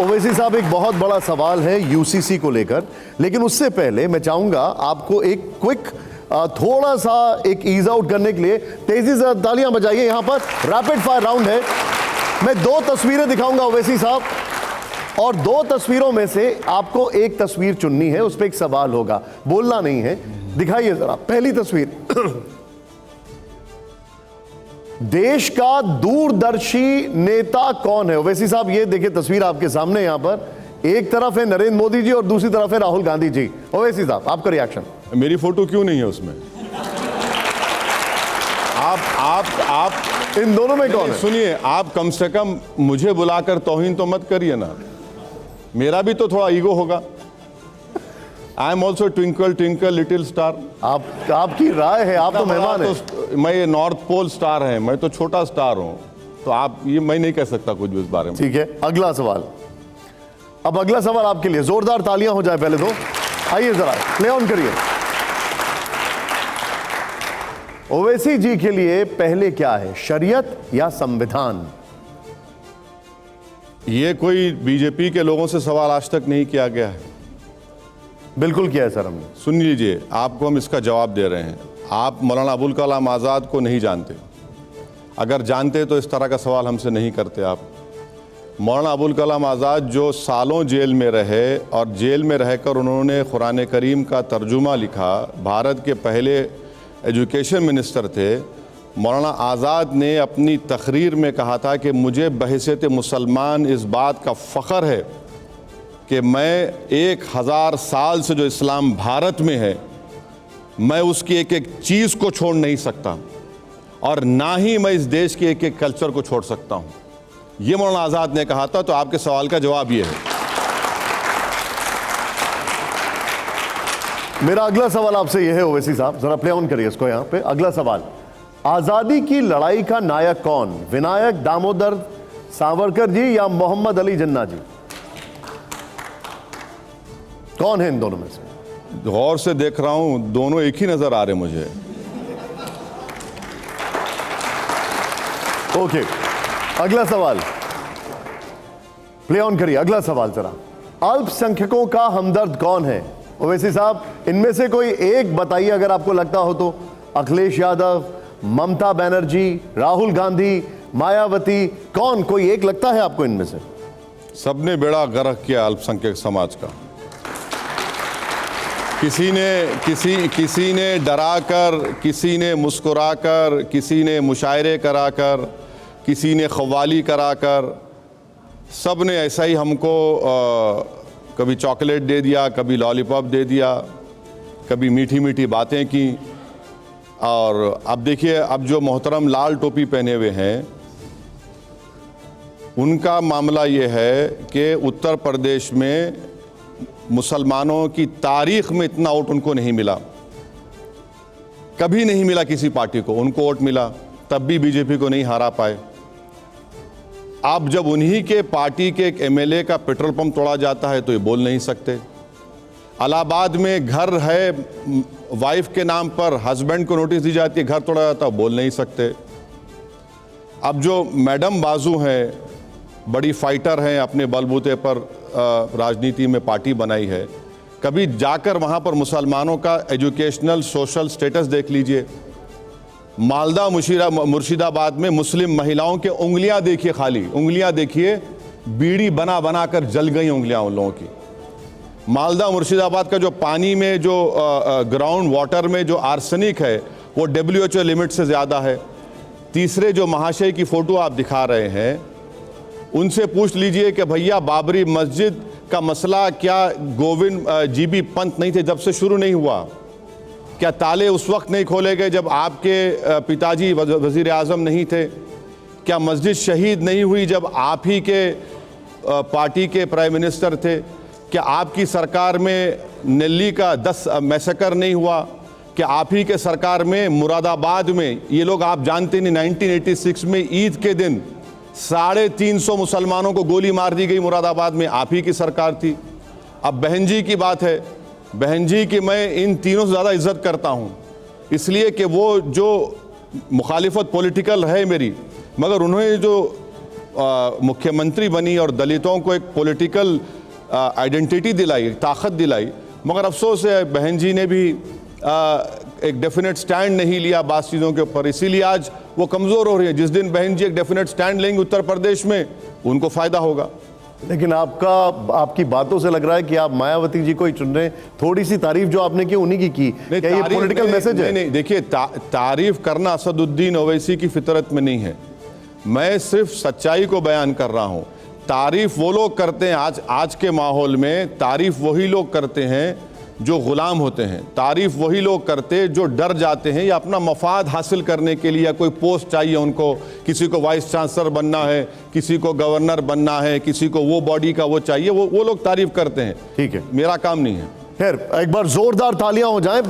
ओवैसी साहब, एक बहुत बड़ा सवाल है यूसीसी को लेकर, लेकिन उससे पहले मैं चाहूंगा आपको एक क्विक थोड़ा सा एक ईज आउट करने के लिए तेजी से तालियां बजाइए। यहां पर रैपिड फायर राउंड है। मैं 2 तस्वीरें दिखाऊंगा ओवैसी साहब, और 2 तस्वीरों में से आपको एक तस्वीर चुननी है, उस पर एक सवाल होगा, बोलना नहीं है। दिखाइए जरा पहली तस्वीर। देश का दूरदर्शी नेता कौन है? ओवैसी साहब, ये देखिए तस्वीर आपके सामने। यहां पर एक तरफ है नरेंद्र मोदी जी और दूसरी तरफ है राहुल गांधी जी। ओवैसी साहब, आपका रिएक्शन। मेरी फोटो क्यों नहीं है उसमें? आप इन दोनों में कौन है? सुनिए, आप कम से कम मुझे बुलाकर तौहीन तो मत करिए ना, मेरा भी तो थोड़ा ईगो होगा। I am also twinkle twinkle little star. आपकी राय है, आप तो मेहमान हैं। तो मैं नॉर्थ पोल स्टार है, मैं तो छोटा स्टार हूं, तो आप ये मैं नहीं कह सकता कुछ भी इस बारे में। ठीक है, अगला सवाल। अब अगला सवाल आपके लिए, जोरदार तालियां हो जाए पहले तो। आइए जरा प्ले ऑन करिए। ओवैसी जी के लिए पहले क्या है, शरीयत या संविधान? ये कोई बीजेपी के लोगों से सवाल आज तक नहीं किया गया है। बिल्कुल किया है सर हमने। सुन लीजिए, आपको हम इसका जवाब दे रहे हैं। आप मौलाना अबुल कलाम आज़ाद को नहीं जानते, अगर जानते तो इस तरह का सवाल हमसे नहीं करते आप। मौलाना अबुल कलाम आज़ाद जो सालों जेल में रहे और जेल में रहकर उन्होंने कुरान करीम का तर्जुमा लिखा, भारत के पहले एजुकेशन मिनिस्टर थे। मौलाना आज़ाद ने अपनी तकरीर में कहा था कि मुझे बहैसियत मुसलमान इस बात का फ़ख्र है कि मैं 1000 साल से जो इस्लाम भारत में है, मैं उसकी एक एक चीज़ को छोड़ नहीं सकता, और ना ही मैं इस देश के एक एक कल्चर को छोड़ सकता हूँ। ये मौलाना आज़ाद ने कहा था। तो आपके सवाल का जवाब ये है। मेरा अगला सवाल आपसे यह है ओवैसी साहब, जरा प्ले ऑन करिए इसको। यहां पे अगला सवाल, आजादी की लड़ाई का नायक कौन? विनायक दामोदर सावरकर जी या मोहम्मद अली जिन्ना जी? कौन है इन दोनों में से? गौर से देख रहा हूं, दोनों एक ही नजर आ रहे मुझे। ओके, अगला सवाल प्ले ऑन करिए। अगला सवाल जरा, अल्पसंख्यकों का हमदर्द कौन है? ओवैसी साहब, इनमें से कोई एक बताइए अगर आपको लगता हो तो। अखिलेश यादव, ममता बनर्जी, राहुल गांधी, मायावती, कौन? कोई एक लगता है आपको इनमें से? सबने बेड़ा गर्क किया अल्पसंख्यक समाज का। किसी ने डराकर, किसी ने मुस्कुराकर, किसी ने मुशायरे कराकर, किसी ने ख्वाली कराकर, सब ने ऐसा ही हमको कभी चॉकलेट दे दिया, कभी लॉलीपॉप दे दिया, कभी मीठी मीठी बातें की। और अब देखिए, अब जो मोहतरम लाल टोपी पहने हुए हैं, उनका मामला ये है कि उत्तर प्रदेश में मुसलमानों की तारीख में इतना वोट उनको नहीं मिला, कभी नहीं मिला किसी पार्टी को। उनको वोट मिला, तब भी बीजेपी को नहीं हरा पाए। अब जब उन्हीं के पार्टी के एक एमएलए का पेट्रोल पंप तोड़ा जाता है तो ये बोल नहीं सकते। इलाहाबाद में घर है, वाइफ के नाम पर हस्बैंड को नोटिस दी जाती है, घर तोड़ा जाता है, बोल नहीं सकते। अब जो मैडम बाजू हैं, बड़ी फाइटर हैं, अपने बलबूते पर राजनीति में पार्टी बनाई है, कभी जाकर वहाँ पर मुसलमानों का एजुकेशनल सोशल स्टेटस देख लीजिए। मालदा मुर्शिदाबाद में मुस्लिम महिलाओं के उंगलियां देखिए, खाली उंगलियां देखिए, बीड़ी बना बना कर जल गई उंगलियां उन लोगों की। मालदा मुर्शिदाबाद का जो पानी में जो ग्राउंड वाटर में जो आर्सेनिक है, वो WHO लिमिट से ज़्यादा है। तीसरे जो महाशय की फ़ोटो आप दिखा रहे हैं, उनसे पूछ लीजिए कि भैया बाबरी मस्जिद का मसला क्या गोविंद GB पंत नहीं थे जब से शुरू नहीं हुआ? क्या ताले उस वक्त नहीं खोले गए जब आपके पिताजी वज़ीर आज़म नहीं थे? क्या मस्जिद शहीद नहीं हुई जब आप ही के पार्टी के प्राइम मिनिस्टर थे? क्या आपकी सरकार में नेल्ली का 10 मैसेकर नहीं हुआ? क्या आप ही के सरकार में मुरादाबाद में, ये लोग आप जानते नहीं, 1986 में ईद के दिन 350 मुसलमानों को गोली मार दी गई मुरादाबाद में, आप ही की सरकार थी। अब बहन जी की बात है, बहन जी की मैं इन तीनों से ज़्यादा इज्जत करता हूँ, इसलिए कि वो जो मुखालिफत पॉलिटिकल है मेरी, मगर उन्होंने जो मुख्यमंत्री बनी और दलितों को एक पॉलिटिकल आइडेंटिटी दिलाई, एक ताकत दिलाई, मगर अफसोस है बहन जी ने भी एक डेफिनेट स्टैंड नहीं लिया बात चीज़ों के ऊपर, इसीलिए आज वो कमज़ोर हो रही है। जिस दिन बहन जी एक डेफिनेट स्टैंड लेंगे उत्तर प्रदेश में, उनको फ़ायदा होगा। लेकिन आपकी बातों से लग रहा है कि आप मायावती जी को ही चुन रहे हैं। थोड़ी सी तारीफ जो आपने की उन्हीं की क्या ये पॉलिटिकल मैसेज है? नहीं, देखिए तारीफ करना असदुद्दीन ओवैसी की फितरत में नहीं है। मैं सिर्फ सच्चाई को बयान कर रहा हूं। तारीफ वो लोग करते हैं, आज के माहौल में तारीफ वही लोग करते हैं जो गुलाम होते हैं। तारीफ वही लोग करते हैं जो डर जाते हैं या अपना मफाद हासिल करने के लिए, या कोई पोस्ट चाहिए उनको, किसी को वाइस चांसलर बनना है, किसी को गवर्नर बनना है, किसी को वो बॉडी का वो चाहिए, वो लोग तारीफ करते हैं। ठीक है, मेरा काम नहीं है। खैर एक बार जोरदार तालियां हो जाएं